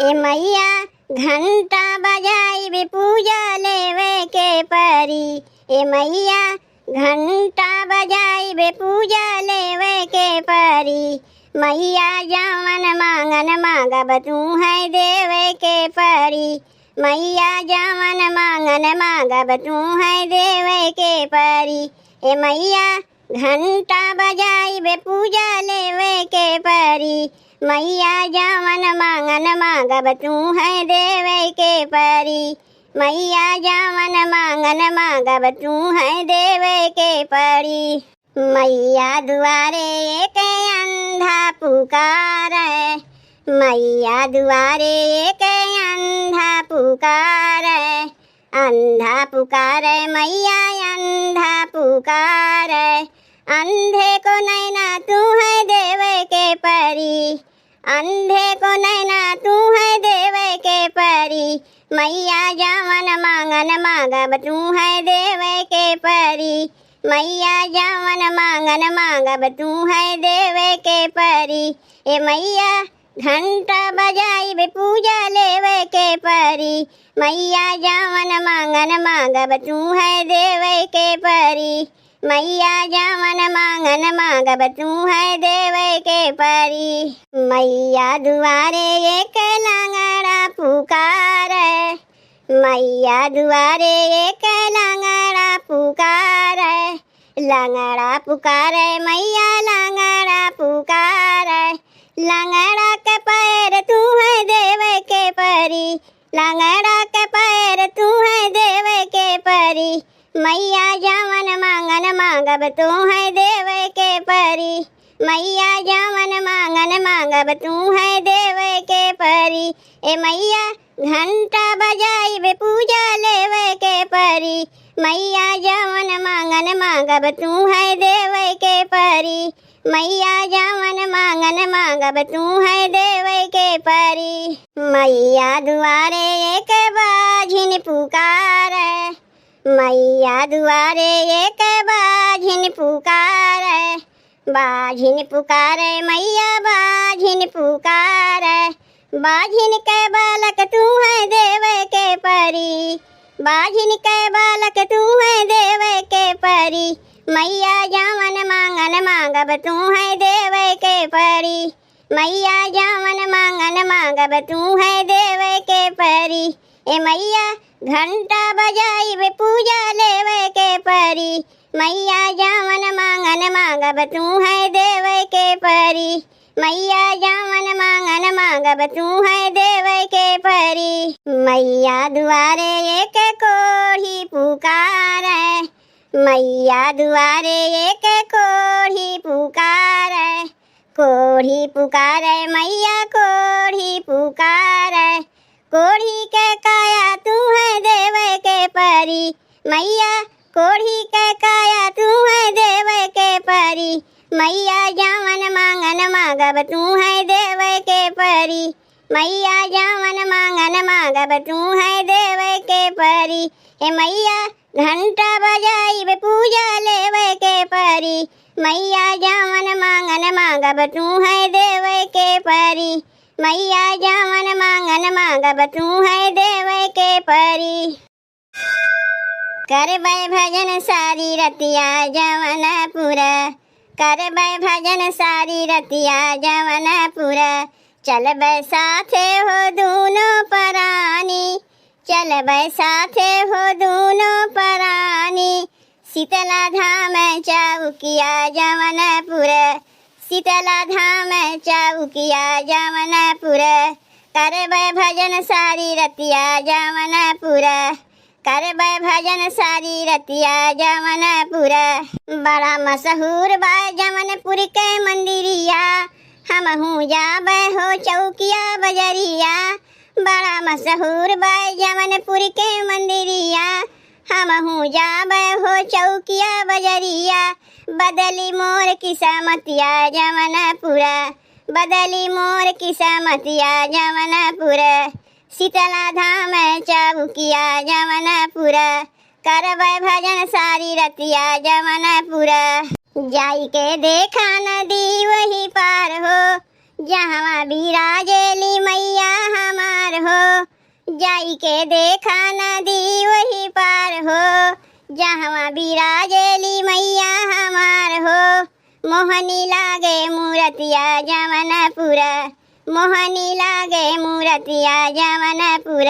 ए मैया घंटा बजाई बे पूजा लेवे के परी। ए मैया घंटा बजाई बे पूजा लेवे के परी। मैया जवन मांगन मांगब तू है देवे के परी। मैया जवन मांगन मांगब तू है देवे के परी। ए मैया घंटा बजाई बे पूजा लेवे के परी। मैया जवन मांगन मांगब तू है देवे के परी। मैया जवन मांगन मांगब तू है देवे के परी। मैया दुआरे एक अंधा पुकारे। मैया दुआरे एक अंधा पुकारे। अंधा पुकारे मैया अंधा पुकारे। अंधे को नैना तू है देवे के परी। अंधे को नैना तू है देवे के परी। मैया जवन मांगन मांगब तू है देवे के परी। मैया जवन मांगन मांगब तू है देवे के परी। ए मैया घंटा बजाई बे पूजा लेवे के परी। मैया जवन मांगन मांगब तू है देवे के परी। मैया जवन मांगन मांगब तू है देवे के परी। मैया दुआरे एक लंगड़ा पुकारे। मैया दुआरे एक लंगड़ा पुकारे। लंगड़ा पुकारे मैया लंगड़ा पुकारे। लंगड़ा के पैर तू है देवे के परी। लंगड़ा के पैर तू है देवे के परी। मैया जवन मांगन मांगब तू है देवे के परी। मैया जवन मांगन मांगब तू है देवे के परी। ए मैया घंटा बजाई बे पूजा लेवे के परी। मैया जवन मांगन मांगब तू है देवे के परी। मैया जवन मांगन मांगब तू है देवे के परी। मैया दुआरे एक बाझिन पुकारे। मैया दुआरे एक बाझिन पुकारे। बाझिन पुकारे मैया बाझिन पुकारे। बाझिन के बालक तू है देवे के परी। बाझिन के बालक तू है देवे के परी। मैया जवन मांगन मांगब तू है देवे के परी। मैया जवन मांगन मांगब तू है देवे के परी। ए मैया घंटा बजाई बे पूजा लेवे के परी। मैया जवन मांगन मांगब तू है देवे के परी। मैया जवन मांगन मांगब तू है देवे के परी। मैया दुआरे एक कोढ़ी पुकारे। मैया दुआरे एक कोढ़ी पुकारे। कोढ़ी पुकारे मैया कोढ़ी पुकारे। कोढ़ी के काया तू है देवे के परी। मैया कोढ़ी के काया तू है देवे के परी। मैया जवन मांगन मांगब तू है देवे के परी। मैया जवन मांगन मांगब तू है देवे के परी। ए मैया घंटा बजाई बे पूजा लेवे के परी। मैया जवन मांगन मांगब तू है देवे के परी। मैया जवन मांगन मांगब तू है देवे के परी। करबै भजन सारी रतिया जवनपुर। करबै भजन सारी रतिया जवनपुर। चलबै साथे हो दूनो परानी। चलबै साथे हो दूनो परानी। शीतला धाम चौकिया जवनपुर। शीतला धाम चौकिया जवनपुर। करबै भजन सारी रतिया जवनपुर। करबै भजन सारी रतिया जवनपुर। बड़ा मशहूर बा जवनपुर के मंदिरिया। हमहू जाबै हो चौकिया बजरिया। बड़ा मशहूर बा जवनपुर के मंदिरिया। हमहू जाबै हो चौकिया बजरिया। बदली मोर किस्मतिया जवनपुर। बदली मोर किस्मतिया जवनपुर। शीतला धाम चौकिया जवनपुर। करबै भजन सारी रतिया जवनपुर। जाई के देखा नदी वही पार हो। जहाँ विराजेली मैया हमार। जाई के देखा नदी वही पार हो, जहाँ बिराजेली मैया हमार हो। मोहनी लागे मूरतिया जमनपुर, मोहनी लागे मूरतिया जमनपुर।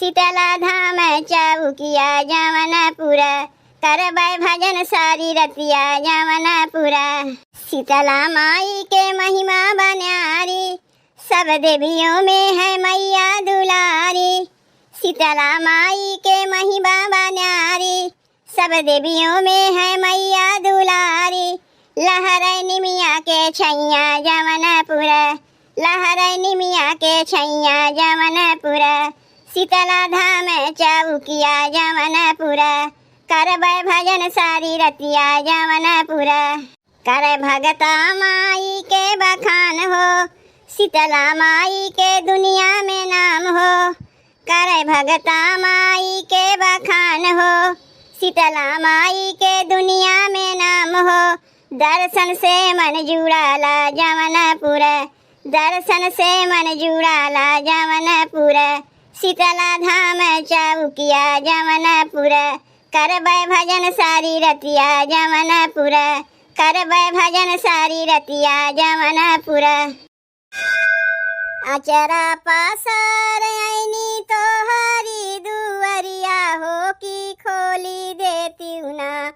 शीतला धाम चौकिया जमनपुर, करबै भजन सारी रतिया जमनपुर। शीतला माई के महिमा बन्यारी, सब देवियों में है मैया दुलारी। शीतला माई के महिमा बन्यारी, सब देवियों में है मैया दुलारी। लहरै निमिया के छैया जमनपुर, लहरै निमिया के छैया जमनपुर। शीतला धाम चौकिया जमनपुर, करबै भजन सारी रतिया जमनपुर। करे भगता माई के बखान हो, शीतला माई के दुनिया में नाम हो। करे भगता माई के बखान हो, शीतला माई के दुनिया में नाम हो। दर्शन से मन जुड़ाला जमनपुर, दर्शन से मन जुड़ाला जमनपुर। शीतला धाम चौकिया जमनपुर, करबै भजन सारी रतिया जमनपुर, करबै भजन सारी रतिया जमनपुर। अचरा पासर आईनी तोहरी दुअरिया, हो की खोली देती ना,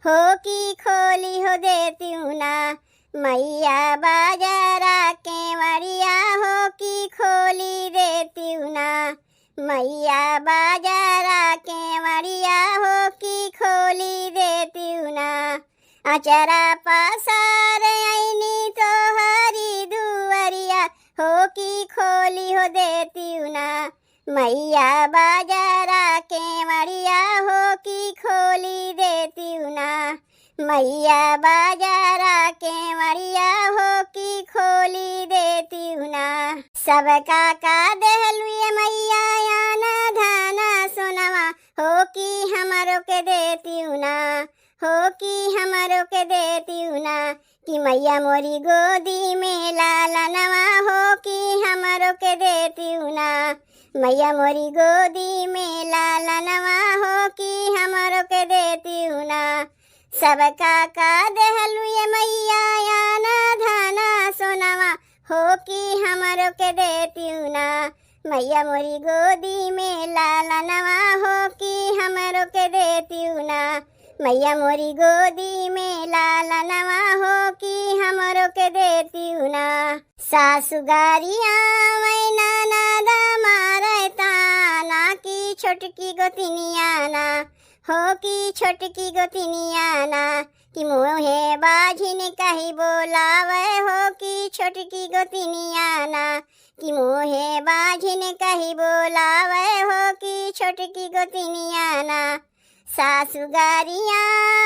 हो की खोली हो देती ना। मैया बाजारा केवड़िया, हो की खोली देती ना। मैया बाजारा केवड़िया, हो की खोली देती ना। अचरा पासार आईनी तोहरी दुअरिया, हो की खोली हो देती ना। मैया बाजारा केवड़िया, हो की खोली देती ना। मैया बाजारा केवड़िया, हो की खोली देती ना। सबका का दहलुए मैया आना धाना सोनवा, हो की हमारो के देती ना, हो की हमारो के देती ना। कि मैया मोरी गोदी में लाला नवा, हो की हमारो के देती ना। मैया मोरी गोदी में लाला नवा, हो की हमारो के देती ना। सबका का दहलुए मैया आना धाना सोनवा, हो की हमारो के देती ना। मैया मोरी गोदी में लाला नवा, हो की हमारो के देती ना। मैया मोरी गोदी में लाला नवा, हो की हमारो के देती ना। सासुगारिया मैं नाना दामारे ताना, की छोटकी गोतिनिया ना, हो की छोटकी गोतिनिया ना। कि मोहे बाझिन कही बोलावे, हो की छोटकी गोतिनिया ना। कि मोहे बाझिन कही बोलावे, हो की छोटकी गोतिनिया ना। सासुगारिया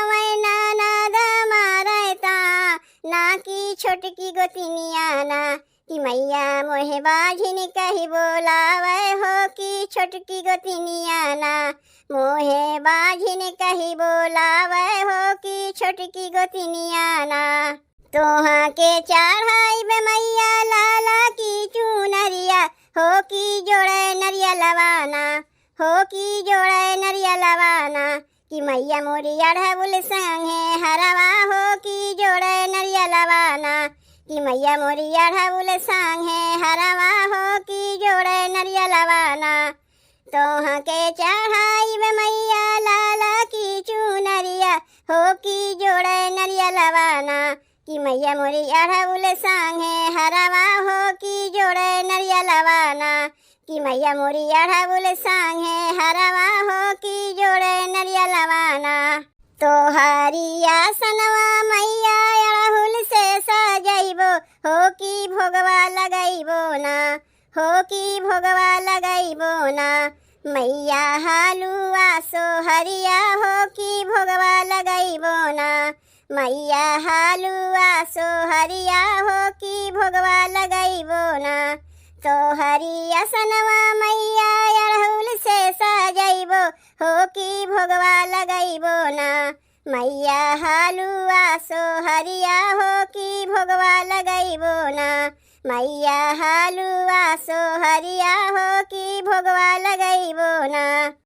मैं नाना दामारे ताना, की छोटकी गोतिनिया ना। कि मैया मोहे बाझिन कही बोलावे, हो की छोटकी गोतिनिया ना। मोहे बाझिन कही बोलावे, हो की छोटकी गोतिनिया ना। तोहा के चढ़ाई बे मैया लाला की चुनरिया, हो की जोड़े नरिया लवाना, हो की जोड़े नरिया लवाना। कि मैया मोरी अढ़बुल संगे हरवा, हो की जोड़े नरिया लवाना। कि मैया मोरी अढ़बुल संगे हरवा, हो की जोड़े नरिया लवाना। तोहा के चढ़ाई बे मैया लाला की चुनरिया, हो की जोड़े नरिया लवाना। कि मैया मोरी अढ़बुल संगे हरवा, हो की जोड़े नरिया लवाना। कि मैया मोरी अढ़बुल संगे हरवा, हो की जोड़े नरिया लवाना। तोहारी आसनवा मैया अड़हुल से सजैबो, हो की भोगवा लगैबो ना, हो की भोगवा लगैबो ना। मैया हालुआ सोहरिया, हो की भोगवा लगैबो ना। मैया हालुआ सोहरिया, हो की भोगवा लगैबो ना। तोहरी असनवा मैया अड़हुल से सजैबो, हो की भोगवा लगैबो ना। मैया हालुआ सोहरिया, हो की भोगवा लगैबो ना। मैया हालुआ सोहरिया, हो की भोगवा लगैबो। ना।